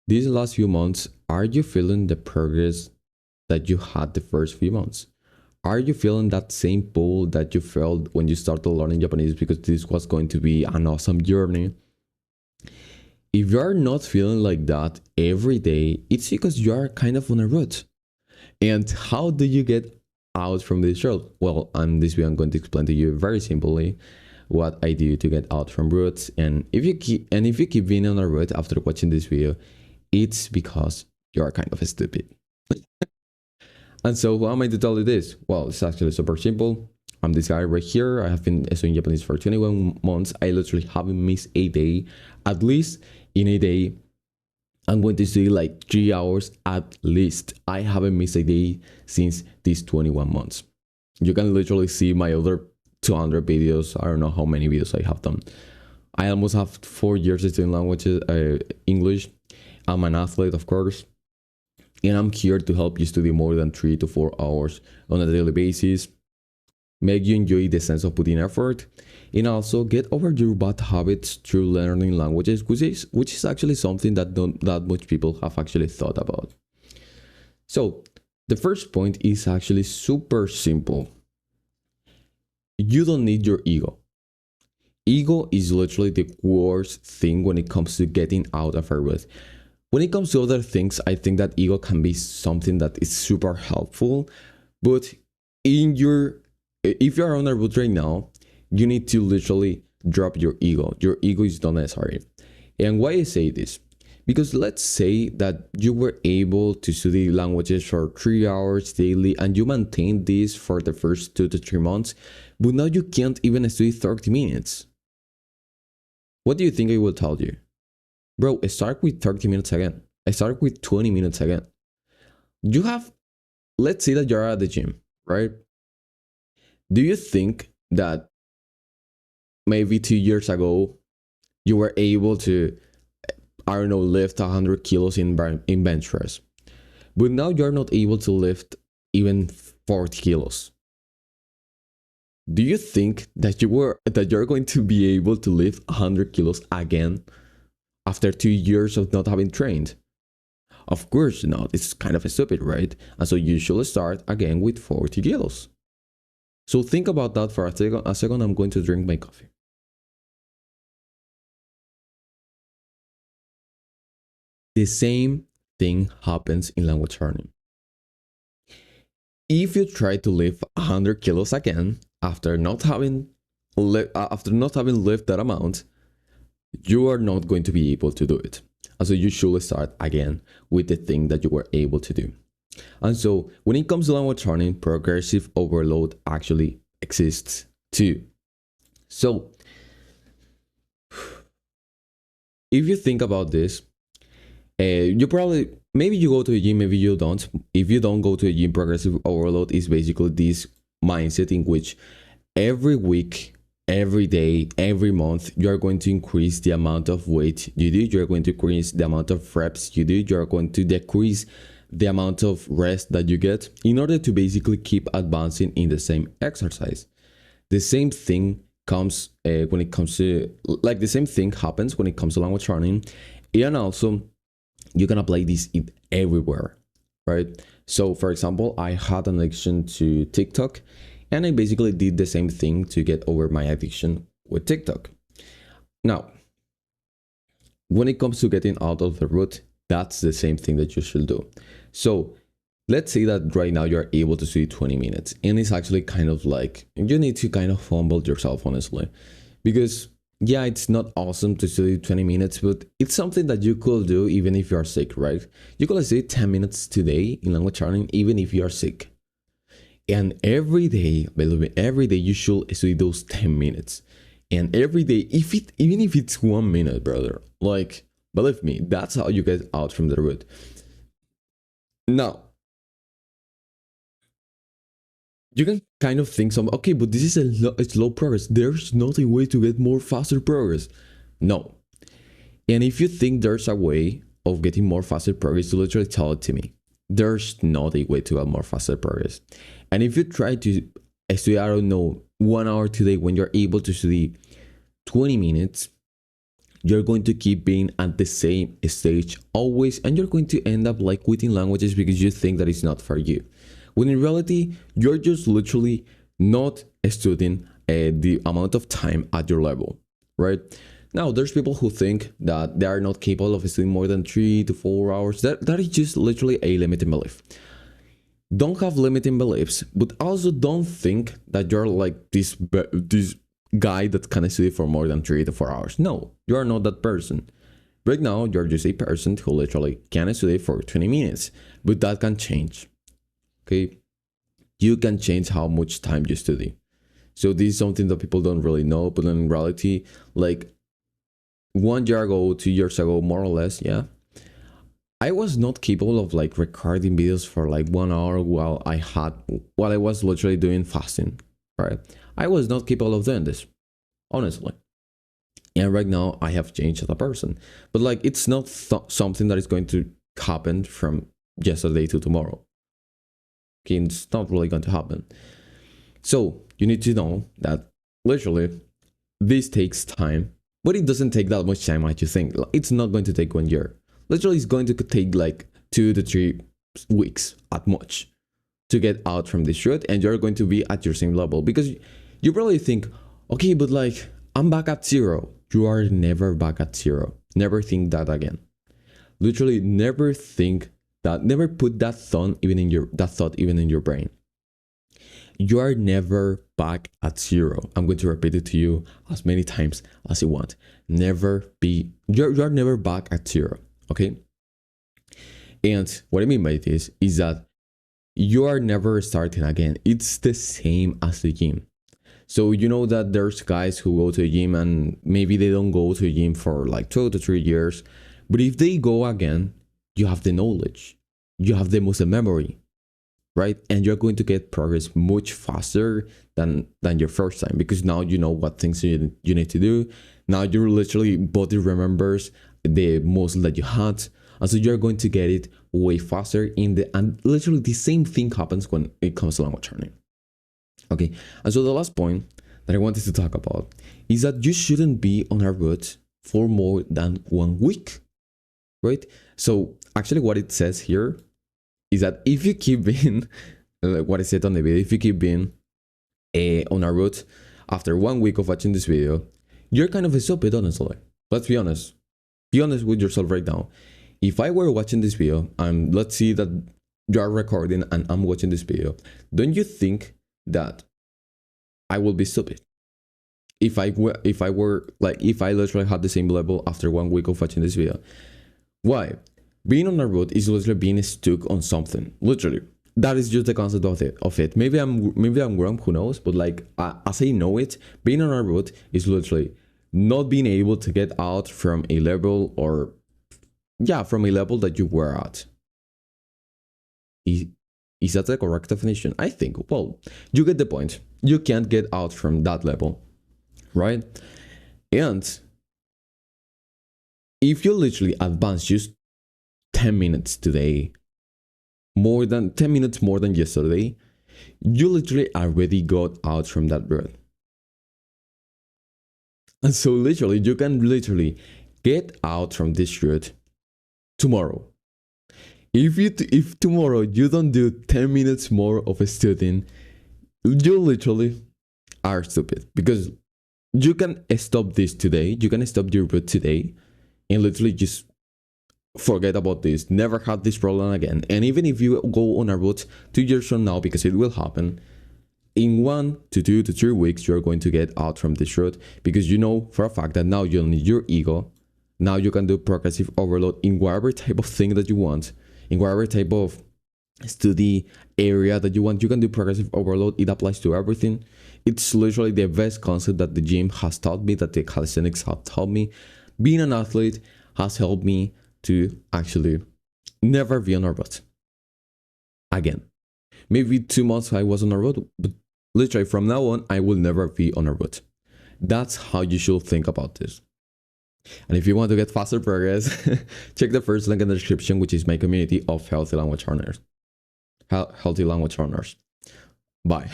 these last few months, are you feeling the progress that you had the first few months? Are you feeling that same pull that you felt when you started learning Japanese because this was going to be an awesome journey? If you are not feeling like that every day, it's because you are kind of on a rut. And how do you get out from this rut? Well, on this video, I'm going to explain to you very simply what I do to get out from ruts. And if you keep being on a rut after watching this video, it's because you are kind of stupid. And so, why am I to tell you this? Well, it's actually super simple. I'm this guy right here. I have been studying Japanese for 21 months. I literally haven't missed a day. At least in a day, I'm going to study like 3 hours at least. I haven't missed a day since these 21 months. You can literally see my other 200 videos. I don't know how many videos I have done. I almost have 4 years studying languages, English. I'm an athlete, of course. And I'm here to help you study more than 3 to 4 hours on a daily basis, make you enjoy the sense of putting effort, and also get over your bad habits through learning languages, which is actually something that not that much people have actually thought about. So the first point is actually super simple. You don't need your ego. Ego is literally the worst thing when it comes to getting out of a rut. When it comes to other things, I think that ego can be something that is super helpful, but if you're on a route right now, you need to literally drop your ego. Your ego is not necessary. And why I say this? Because let's say that you were able to study languages for 3 hours daily and you maintained this for the first 2 to 3 months, but now you can't even study 30 minutes. What do you think I will tell you? Bro, start with 30 minutes again. I start with 20 minutes again. You have, let's say that you're at the gym, right? Do you think that maybe 2 years ago you were able to, I don't know, lift 100 kilos in bench press, but now you're not able to lift even 40 kilos? Do you think that you're going to be able to lift 100 kilos again after 2 years of not having trained? Of course not. It's kind of stupid, right? And so you should start again with 40 kilos. So think about that for a second. I'm going to drink my coffee. The same thing happens in language learning. If you try to lift 100 kilos again after not having lived that amount, you are not going to be able to do it. And so you should start again with the thing that you were able to do. And so when it comes to language learning, progressive overload actually exists too. So if you think about this, maybe you go to a gym, maybe you don't. If you don't go to a gym, progressive overload is basically this mindset in which every week, every day, every month, you are going to increase the amount of weight you do. You're going to increase the amount of reps you do. You're going to decrease the amount of rest that you get in order to basically keep advancing in the same exercise. The same thing comes when it comes to, like, the same thing happens when it comes to language learning. And also, you can apply this everywhere, right? So, for example, I had an addiction to TikTok, and I basically did the same thing to get over my addiction with TikTok. Now, when it comes to getting out of the rut, that's the same thing that you should do. So let's say that right now you're able to study 20 minutes, and it's actually kind of like, you need to kind of humble yourself, honestly, because yeah, it's not awesome to study 20 minutes, but it's something that you could do even if you're sick, right? You could study 10 minutes today in language learning, even if you're sick. And every day, believe me, every day you should study those 10 minutes. And every day, even if it's 1 minute, brother, like, believe me, that's how you get out from the rut. Now, you can kind of think okay, but this is a slow progress. There's not a way to get more faster progress. No. And if you think there's a way of getting more faster progress, you literally tell it to me. There's not a way to get more faster progress. And if you try to study, I don't know, 1 hour today when you're able to study 20 minutes, you're going to keep being at the same stage always, and you're going to end up like quitting languages because you think that it's not for you, when in reality you're just literally not studying the amount of time at your level, right? Now there's people who think that they are not capable of studying more than 3 to 4 hours. That is just literally a limiting belief. Don't have limiting beliefs, but also don't think that you're like this guy that can study for more than 3 to 4 hours. No, you are not that person. Right now, you're just a person who literally can study for 20 minutes, but that can change. Okay, you can change how much time you study. So this is something that people don't really know, but in reality, like 1 year ago, 2 years ago, more or less, yeah, I was not capable of like recording videos for like 1 hour while I was literally doing fasting, right? I was not capable of doing this, honestly. And right now I have changed as a person, but like it's not something that is going to happen from yesterday to tomorrow. Okay, it's not really going to happen. So you need to know that literally this takes time, but it doesn't take that much time as you think. It's not going to take 1 year. Literally, it's going to take like 2 to 3 weeks at much to get out from this route, and you're going to be at your same level because you probably think, okay, but like I'm back at zero. You are never back at zero. Never think that again. Literally, never think that. Never put that thought even in your brain. You are never back at zero. I'm going to repeat it to you as many times as you want. You're never back at zero. Okay. And what I mean by this is that you are never starting again. It's the same as the gym. So you know that there's guys who go to a gym and maybe they don't go to a gym for like 2 to 3 years. But if they go again, you have the knowledge, you have the muscle memory, right? And you're going to get progress much faster than your first time because now you know what things you need to do. Now your literally body remembers the muscle that you had, and so you're going to get it way faster and literally the same thing happens when it comes to language learning. Okay, and so the last point that I wanted to talk about is that you shouldn't be on a route for more than 1 week, right? So actually what it says here is that if you keep being like what I said on the video, if you keep being on a route after 1 week of watching this video, you're kind of stupid, honestly. Let's be honest. Be honest with yourself right now. If I were watching this video, let's see that you are recording and I'm watching this video, don't you think that I will be stupid? If I literally had the same level after 1 week of watching this video. Why? Being on a road is literally being stuck on something. Literally. That is just the concept of it. Maybe I'm wrong, who knows? But like as I know it, being on a road is literally not being able to get out from a level from a level that you were at. Is that the correct definition? I think, well, you get the point. You can't get out from that level, right? And if you literally advance just 10 minutes today, more than 10 minutes more than yesterday, you literally already got out from that road. And so literally, you can literally get out from this route tomorrow. If tomorrow you don't do 10 minutes more of studying, you literally are stupid because you can stop this today. You can stop your route today and literally just forget about this. Never have this problem again. And even if you go on a route 2 years from now, because it will happen, in 1 to 2 to 3 weeks, you're going to get out from this route because you know for a fact that now you don't need your ego. Now you can do progressive overload in whatever type of thing that you want, in whatever type of study area that you want. You can do progressive overload. It applies to everything. It's literally the best concept that the gym has taught me, that the calisthenics have taught me. Being an athlete has helped me to actually never be on a road again. Maybe 2 months I was on a road, but literally from now on, I will never be on a road. That's how you should think about this. And if you want to get faster progress, check the first link in the description, which is my community of healthy language learners. Healthy language learners. Bye.